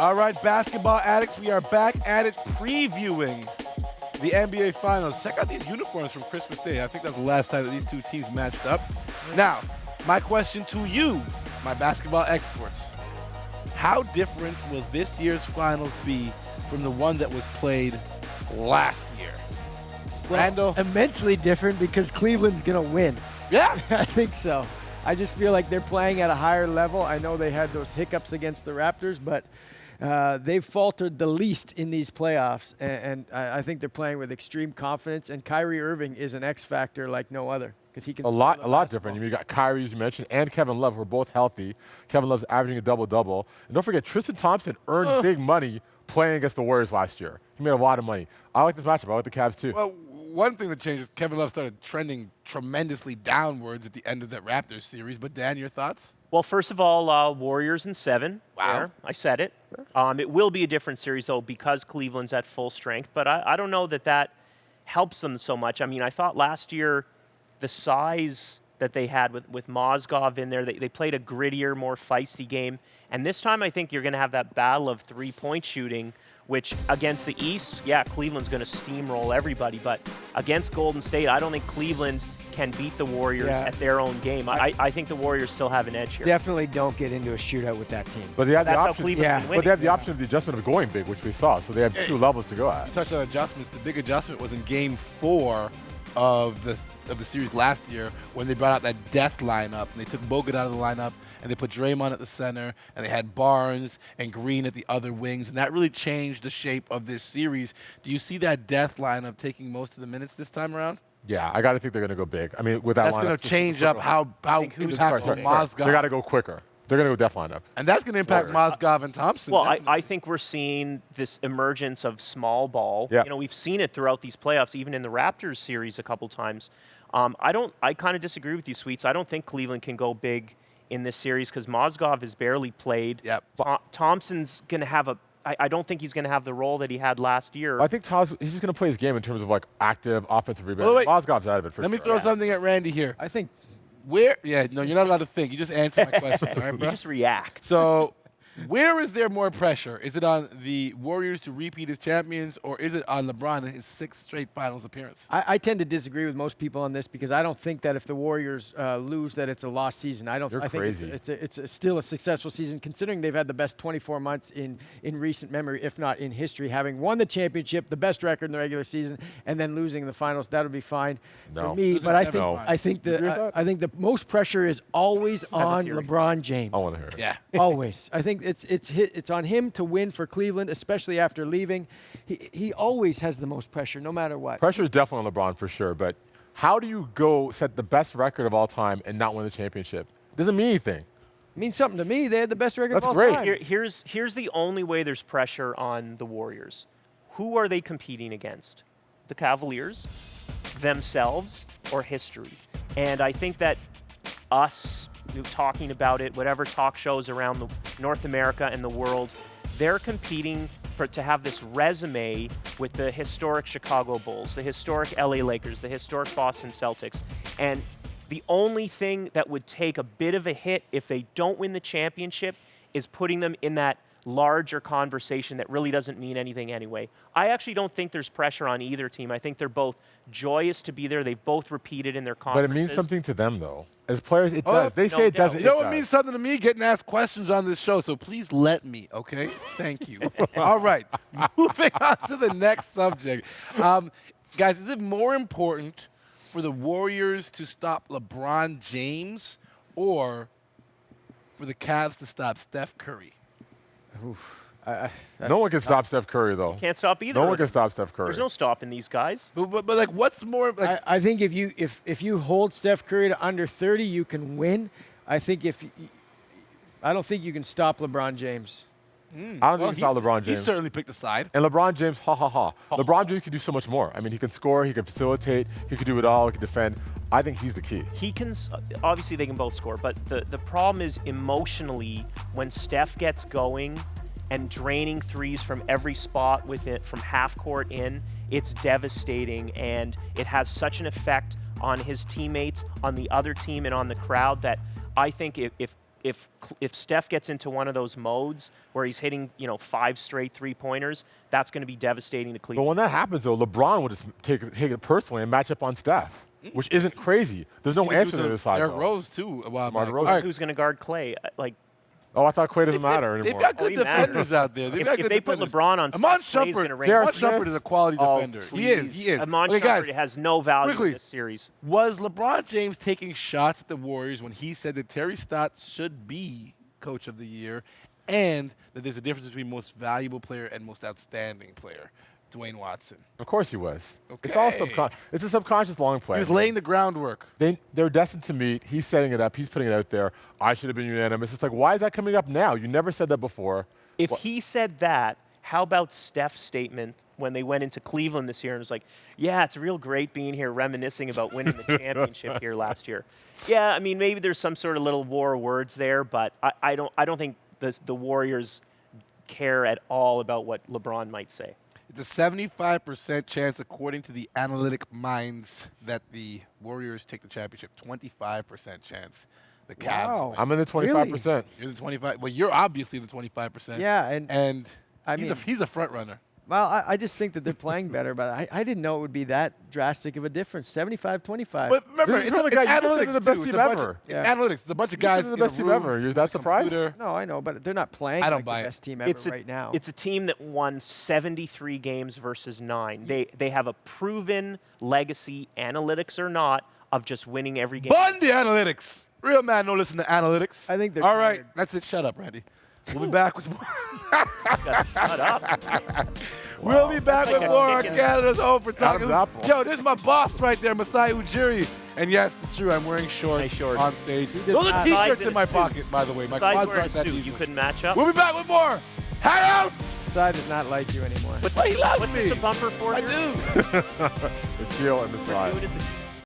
All right, basketball addicts, we are back at it previewing the NBA Finals. Check out these uniforms from Christmas Day. I think that's the last time that these two teams matched up. Now, my question to you, my basketball experts. How different will this year's Finals be from the one that was played last year? Well, Randall? Immensely different because Cleveland's going to win. Yeah. I think so. I just feel like they're playing at a higher level. I know they had those hiccups against the Raptors, but they've faltered the least in these playoffs, and I think they're playing with extreme confidence. And Kyrie Irving is an X factor like no other because he can. A lot different. You got Kyrie, as you mentioned, and Kevin Love, who are both healthy. Kevin Love's averaging a double-double, and don't forget Tristan Thompson earned big money playing against the Warriors last year. He made a lot of money. I like this matchup. I like the Cavs too. Well, one thing that changed is Kevin Love started trending tremendously downwards at the end of that Raptors series. But Dan, your thoughts? Well, first of all, Warriors in 7. Wow. There. I said it. It will be a different series, though, because Cleveland's at full strength. But I don't know that helps them so much. I mean, I thought last year the size that they had with Mozgov in there, they played a grittier, more feisty game. And this time I think you're going to have that battle of three-point shooting, which against the East, yeah, Cleveland's going to steamroll everybody. But against Golden State, I don't think Cleveland can beat the Warriors at their own game. I think the Warriors still have an edge here. Definitely don't get into a shootout with that team. But they have That's the how option. Cleveland's been But they have the winning. option of the adjustment of going big, which we saw. So they have two levels to go at. You touched on adjustments. The big adjustment was in Game 4 of the series last year when they brought out that death lineup. And they took Bogut out of the lineup, and they put Draymond at the center, and they had Barnes and Green at the other wings. And that really changed the shape of this series. Do you see that death lineup taking most of the minutes this time around? Yeah, I got to think they're going to go big. I mean, with that That's lineup, going to change up how who's happening. They got to go quicker. They're going to go death lineup. And that's going to impact Mozgov and Thompson. Well, I think we're seeing this emergence of small ball. Yeah. You know, we've seen it throughout these playoffs, even in the Raptors series a couple times. I kind of disagree with you, Sweets. I don't think Cleveland can go big in this series because Mozgov has barely played. Yep. Thompson's going to have I don't think he's going to have the role that he had last year. I think he's just going to play his game in terms of like active offensive rebound. Well, wait. Mozgov's out of it for Let me sure. throw something at Randy here. I think No, you're not allowed to think. You just answer my question, all right, bro? You just react. So, where is there more pressure? Is it on the Warriors to repeat as champions, or is it on LeBron in his 6th straight Finals appearance? I tend to disagree with most people on this because I don't think that if the Warriors lose that it's a lost season. I think crazy. it's still a successful season considering they've had the best 24 months in recent memory, if not in history, having won the championship, the best record in the regular season, and then losing in the finals. That would be fine for me. But I think the most pressure is always on LeBron James. I want to hear it. Yeah. Always. I think it's on him to win for Cleveland, especially after leaving. He always has the most pressure, no matter what. Pressure is definitely on LeBron for sure, but how do you go set the best record of all time and not win the championship? Doesn't mean anything. It means something to me. They had the best record That's of all great. time. Here's the only way there's pressure on the Warriors. Who are they competing against? The Cavaliers, themselves, or history? And I think that us talking about it, whatever talk shows around North America and the world, they're competing to have this resume with the historic Chicago Bulls, the historic LA Lakers, the historic Boston Celtics. And the only thing that would take a bit of a hit if they don't win the championship is putting them in that larger conversation that really doesn't mean anything anyway. I actually don't think there's pressure on either team. I think they're both joyous to be there. They've both repeated in their conferences. But it means something to them, though. As players, it does. They say it doesn't. You know what means something to me? Getting asked questions on this show, so please let me, okay? Thank you. All right, moving on to the next subject. Guys, is it more important for the Warriors to stop LeBron James or for the Cavs to stop Steph Curry? No one can stop Steph Curry, though. Can't stop either. No one can stop Steph Curry. There's no stopping these guys. But like, what's more? Like, I think if you hold Steph Curry to under 30, you can win. I don't think you can stop LeBron James. I don't think you can stop LeBron James. He certainly picked a side. And LeBron James, LeBron James can do so much more. I mean, he can score, he can facilitate, he can do it all, he can defend. I think he's the key. He can, obviously they can both score, but the problem is emotionally when Steph gets going and draining threes from every spot with it, from half court in, it's devastating, and it has such an effect on his teammates, on the other team, and on the crowd that I think if if Steph gets into one of those modes where he's hitting 5 straight 3-pointers, that's going to be devastating to But Cleveland. when that happens, though, LeBron would just take it personally and match up on Steph, which isn't crazy. There's no answer to this side. Derrick though. Rose too. A while Mark back. Rose. All right. Who's going to guard Clay? Like, Oh, I thought Clay doesn't matter They've anymore. got good he defenders matters. out there. They've got if good they put defenders. LeBron on Amon Steph, Clay's going to Shumpert. rank. Amon Shumpert is a quality defender. He is. He is. Amon Okay, guys, Shumpert has no value quickly. in this series. was LeBron James taking shots at the Warriors when he said that Terry Stotts should be Coach of the Year, and that there's a difference between most valuable player and most outstanding player? Duane Watson. Of course he was. It's all Okay. It's a subconscious long play. He was laying the groundwork. They're destined to meet. He's setting it up. He's putting it out there. I should have been unanimous. It's like, why is that coming up now? You never said that before. If he said that, how about Steph's statement when they went into Cleveland this year and was like, yeah, it's real great being here reminiscing about winning the championship here last year. Yeah, I mean, maybe there's some sort of little war of words there, but I don't think the Warriors care at all about what LeBron might say. It's a 75% chance, according to the analytic minds, that the Warriors take the championship. 25% chance. The Cavs. Wow. win. I'm in the 25%. You're the 25. Well, you're obviously the 25%. Yeah, And I he's, mean- he's a front runner. Well, I just think that they're playing better, but I didn't know it would be that drastic of a difference. 75-25. But remember, This is it's, really it's guys- you said analytics. they're the best too. It's team a bunch ever. Of, it's Yeah. analytics. It's a bunch of This guys is the in a best team room ever. You're with that a surprised? computer. No, I know, but they're not playing I don't like buy the it. best team ever right now. It's a team that won 73 games versus 9. They have a proven legacy, analytics or not, of just winning every game. Bundy analytics. Real man don't listen to analytics. I think they're All right, tired. that's it. Shut up, Randy. We'll be back with more. Shut up. We'll be back That's like with a more on kick in- Canada's Home for Talking. Adam's apple. Yo, this is my boss right there, Masai Ujiri. And yes, it's true. I'm wearing shorts Nice shorts. on stage. did Those are not. T-shirts Besides in in my a suit. pocket, by the way. My Besides quads wearing a aren't that suit, easy. you couldn't match up. We'll be back with more Hangouts. Side does not like you anymore. Why he loves What's me? this a bumper for? I Drew? do. It's Gil and the side. Gratuitous